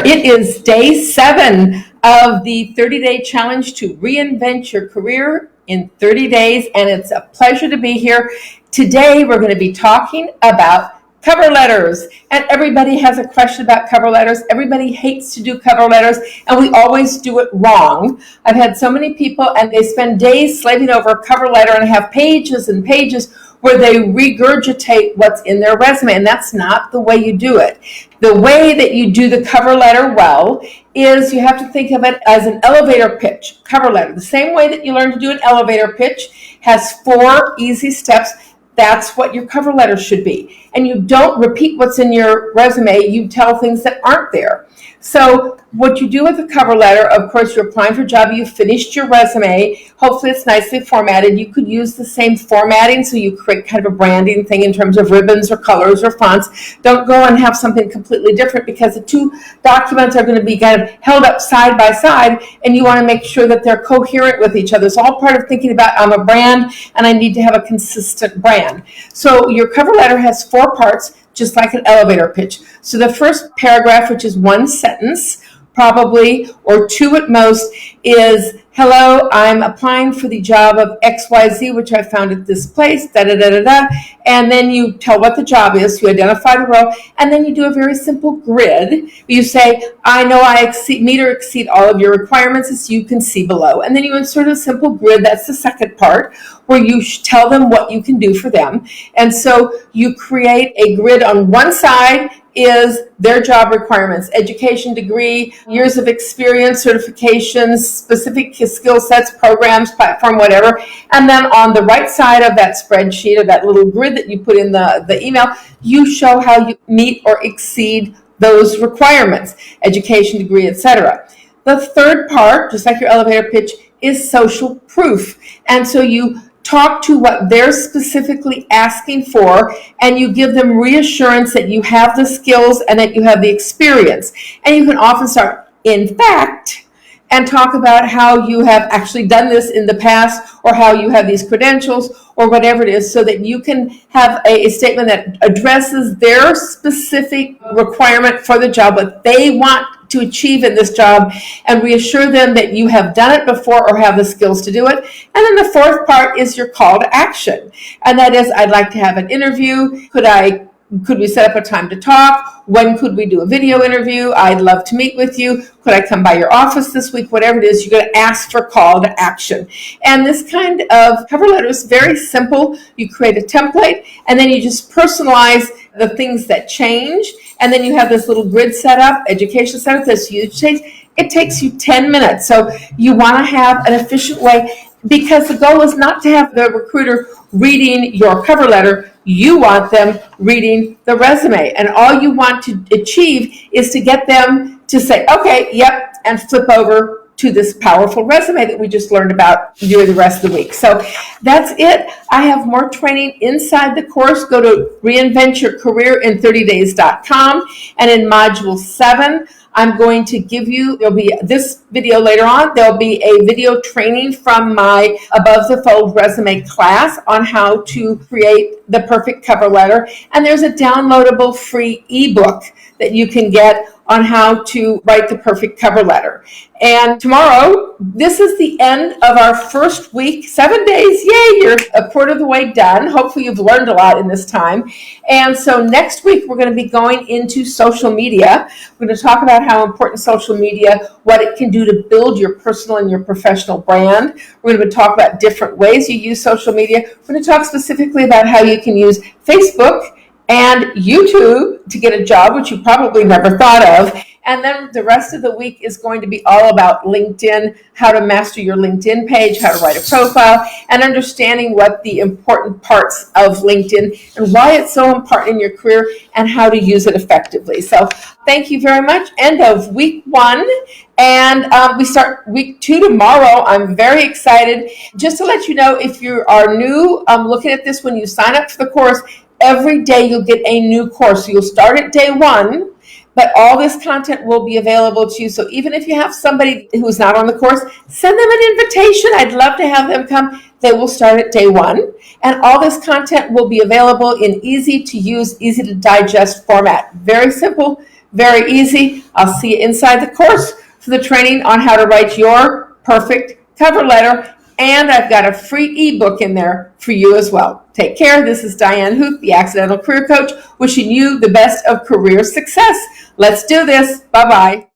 It is day 7 of the 30-day challenge to reinvent your career in 30 days, and it's a pleasure to be here. Today, we're going to be talking about cover letters, and everybody has a question about cover letters. Everybody hates to do cover letters, and we always do it wrong. I've had so many people, and they spend days slaving over a cover letter and have pages and pages where they regurgitate what's in their resume, and that's not the way you do it. The way that you do the cover letter well is you have to think of it as an elevator pitch cover letter. The same way that you learn to do an elevator pitch has 4 easy steps. That's what your cover letter should be. And you don't repeat what's in your resume. You tell things that aren't there. So what you do with a cover letter, of course, you're applying for a job, you finished your resume, hopefully it's nicely formatted. You could use the same formatting, so you create kind of a branding thing in terms of ribbons or colors or fonts. Don't go and have something completely different, because the 2 documents are going to be kind of held up side by side, and you want to make sure that they're coherent with each other. It's all part of thinking about, I'm a brand and I need to have a consistent brand. So your cover letter has 4 parts, just like an elevator pitch. So the first paragraph, which is 1 sentence, probably, or 2 at most, is, hello, I'm applying for the job of XYZ, which I found at this place, da-da-da-da-da. And then you tell what the job is, you identify the role, and then you do a very simple grid. You say, I know I meet or exceed all of your requirements, as you can see below. And then you insert a simple grid, that's the second part, where you tell them what you can do for them. And so you create a grid. On one side is their job requirements, education, degree, years of experience, certifications, specific skill sets, programs, platform, whatever. And then on the right side of that spreadsheet, or that little grid that you put in the email, you show how you meet or exceed those requirements, education, degree, etc. The third part, just like your elevator pitch, is social proof. And so you talk to what they're specifically asking for, and you give them reassurance that you have the skills and that you have the experience. And you can often start, in fact, and talk about how you have actually done this in the past, or how you have these credentials, or whatever it is, so that you can have a statement that addresses their specific requirement for the job, what they want to achieve in this job, and reassure them that you have done it before or have the skills to do it. And then the fourth part is your call to action. And that is, I'd like to have an interview. Could we set up a time to talk? When could we do a video interview? I'd love to meet with you. Could I come by your office this week? Whatever it is, you're going to ask for call to action. And this kind of cover letter is very simple. You create a template, and then you just personalize the things that change. And then you have this little grid set up, education set up, this huge change. It takes you 10 minutes. So you want to have an efficient way, because the goal is not to have the recruiter reading your cover letter. You want them reading the resume. And all you want to achieve is to get them to say, okay, yep, and flip over to this powerful resume that we just learned about during the rest of the week. So that's it. I have more training inside the course. Go to reinventyourcareerin30days.com, and in module 7, I'm going to give you, there'll be this video later on, there'll be a video training from my Above the Fold resume class on how to create the perfect cover letter. And there's a downloadable free ebook that you can get on how to write the perfect cover letter. And tomorrow, this is the end of our first week, 7 days. Yay, you're a quarter of the way done. Hopefully you've learned a lot in this time. And so next week, we're going to be going into social media. We're going to talk about how important social media, what it can do to build your personal and your professional brand. We're going to talk about different ways you use social media. We're going to talk specifically about how you can use Facebook and YouTube to get a job, which you probably never thought of. And then the rest of the week is going to be all about LinkedIn, how to master your LinkedIn page, how to write a profile, and understanding what the important parts of LinkedIn and why it's so important in your career and how to use it effectively. So thank you very much. End of week 1. And we start week 2 tomorrow. I'm very excited. Just to let you know, if you are new, looking at this, when you sign up for the course, every day you'll get a new course. So you'll start at day 1, but all this content will be available to you. So even if you have somebody who's not on the course, send them an invitation. I'd love to have them come. They will start at day 1. And all this content will be available in easy to use, easy to digest format. Very simple, Very easy. I'll see you inside the course for the training on how to write your perfect cover letter. And I've got a free ebook in there for you as well. Take care. This is Diane Huth, the Accidental Career Coach, wishing you the best of career success. Let's do this. Bye-bye.